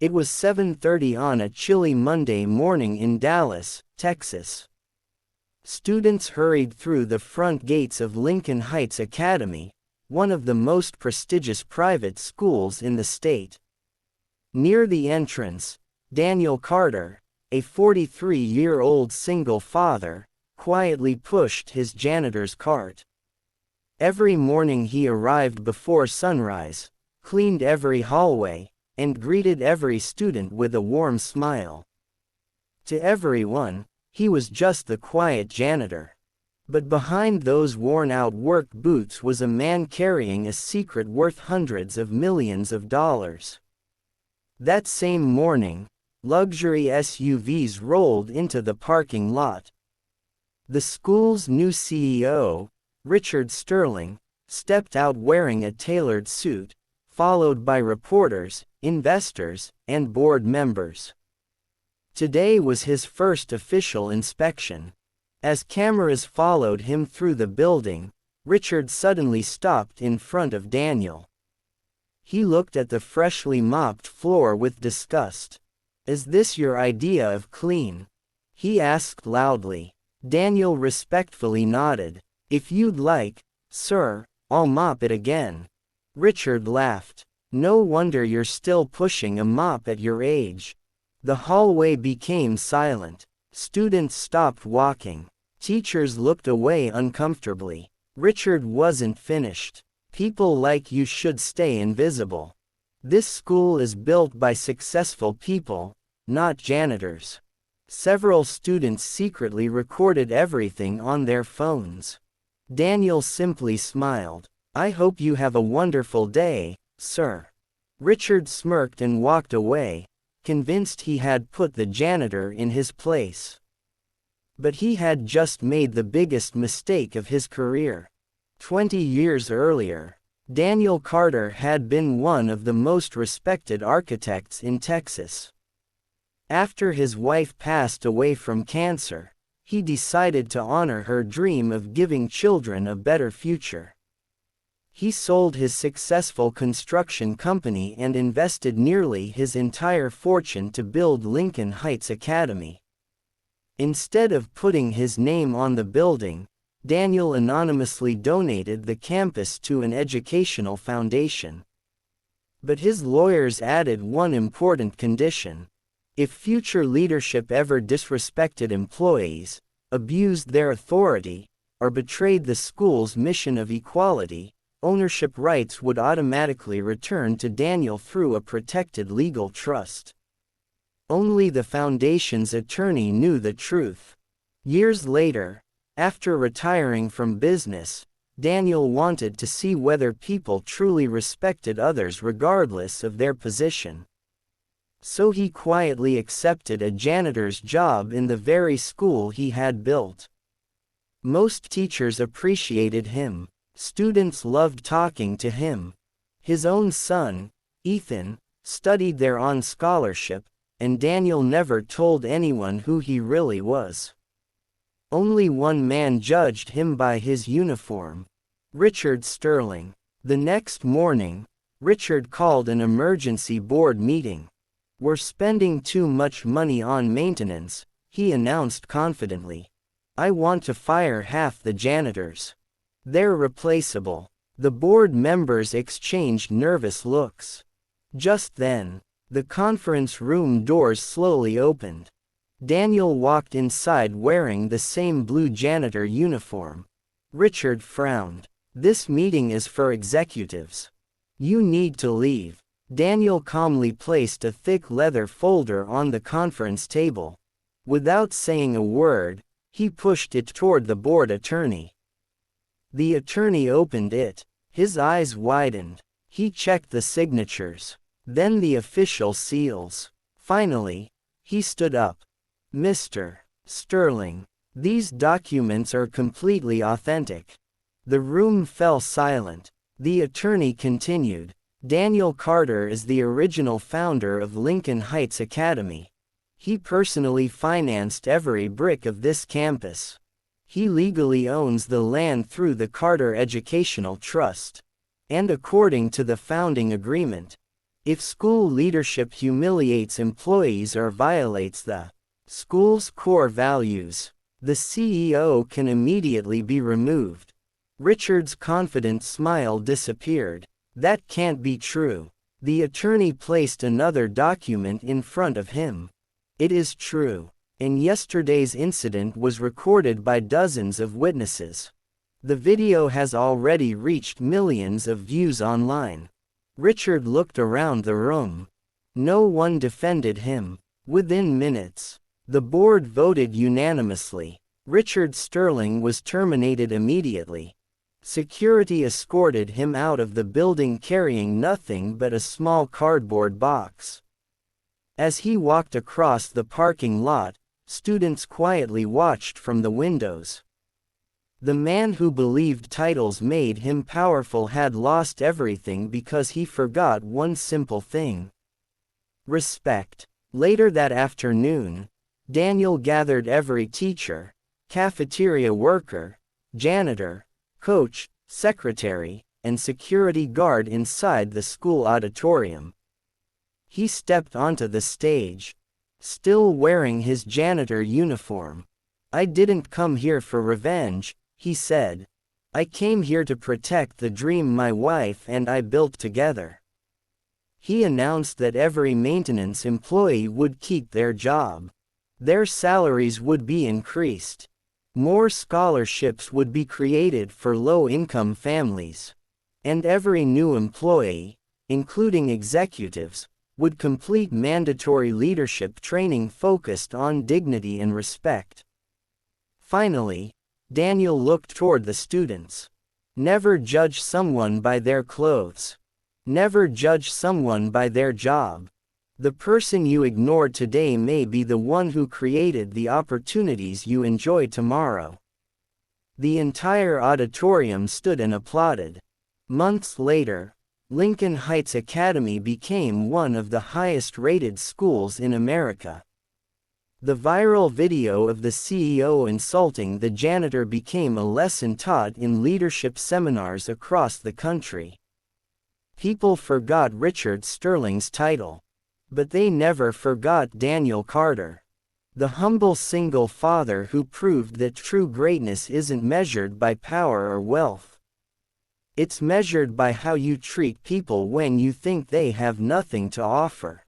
It was 7:30 on a chilly Monday morning in Dallas, Texas. Students hurried through the front gates of Lincoln Heights Academy, one of the most prestigious private schools in the state. Near the entrance, Daniel Carter, a 43-year-old single father, quietly pushed his janitor's cart. Every morning he arrived before sunrise, cleaned every hallway, and greeted every student with a warm smile. To everyone, he was just the quiet janitor. But behind those worn-out work boots was a man carrying a secret worth hundreds of millions of dollars. That same morning, luxury SUVs rolled into the parking lot. The school's new CEO, Richard Sterling, stepped out wearing a tailored suit, followed by reporters, investors, and board members. Today was his first official inspection. As cameras followed him through the building, Richard suddenly stopped in front of Daniel. He looked at the freshly mopped floor with disgust. "Is this your idea of clean?" he asked loudly. Daniel respectfully nodded. "If you'd like, sir, I'll mop it again." Richard laughed. "No wonder you're still pushing a mop at your age." The hallway became silent. Students stopped walking. Teachers looked away uncomfortably. Richard wasn't finished. "People like you should stay invisible. This school is built by successful people, not janitors." Several students secretly recorded everything on their phones. Daniel simply smiled. "I hope you have a wonderful day, sir." Richard smirked and walked away, convinced he had put the janitor in his place. But he had just made the biggest mistake of his career. 20 years earlier, Daniel Carter had been one of the most respected architects in Texas. After his wife passed away from cancer, he decided to honor her dream of giving children a better future. He sold his successful construction company and invested nearly his entire fortune to build Lincoln Heights Academy. Instead of putting his name on the building, Daniel anonymously donated the campus to an educational foundation. But his lawyers added one important condition. If future leadership ever disrespected employees, abused their authority, or betrayed the school's mission of equality, ownership rights would automatically return to Daniel through a protected legal trust. Only the foundation's attorney knew the truth. Years later, after retiring from business, Daniel wanted to see whether people truly respected others regardless of their position. So he quietly accepted a janitor's job in the very school he had built. Most teachers appreciated him. Students loved talking to him. His own son, Ethan, studied there on scholarship, and Daniel never told anyone who he really was. Only one man judged him by his uniform: Richard Sterling. The next morning, Richard called an emergency board meeting. "We're spending too much money on maintenance," he announced confidently. "I want to fire half the janitors. They're replaceable." The board members exchanged nervous looks. Just then, the conference room doors slowly opened. Daniel walked inside wearing the same blue janitor uniform. Richard frowned. "This meeting is for executives. You need to leave." Daniel calmly placed a thick leather folder on the conference table. Without saying a word, he pushed it toward the board attorney. The attorney opened it. His eyes widened. He checked the signatures, then the official seals. Finally, he stood up. "Mr. Sterling, these documents are completely authentic." The room fell silent. The attorney continued. "Daniel Carter is the original founder of Lincoln Heights Academy. He personally financed every brick of this campus. He legally owns the land through the Carter Educational Trust. And according to the founding agreement, If school leadership humiliates employees or violates the school's core values, the CEO can immediately be removed. Richard's confident smile disappeared. That can't be true. The attorney placed another document in front of him. It is true. And yesterday's incident was recorded by dozens of witnesses. The video has already reached millions of views online. Richard looked around the room. No one defended him. Within minutes, the board voted unanimously. Richard Sterling was terminated immediately. Security escorted him out of the building carrying nothing but a small cardboard box. As he walked across the parking lot, students quietly watched from the windows. The man who believed titles made him powerful had lost everything because he forgot one simple thing: respect. Later that afternoon, Daniel gathered every teacher, cafeteria worker, janitor, coach, secretary, and security guard inside the school auditorium. He stepped onto the stage, still wearing his janitor uniform. "I didn't come here for revenge," he said. "I came here to protect the dream my wife and I built together." He announced that every maintenance employee would keep their job. Their salaries would be increased. More scholarships would be created for low-income families. And every new employee, including executives, would complete mandatory leadership training focused on dignity and respect. Finally, Daniel looked toward the students. "Never judge someone by their clothes. Never judge someone by their job. The person you ignore today may be the one who created the opportunities you enjoy tomorrow." The entire auditorium stood and applauded. Months later, Lincoln Heights Academy became one of the highest-rated schools in America. The viral video of the CEO insulting the janitor became a lesson taught in leadership seminars across the country. People forgot Richard Sterling's title. But they never forgot Daniel Carter, the humble single father who proved that true greatness isn't measured by power or wealth. It's measured by how you treat people when you think they have nothing to offer.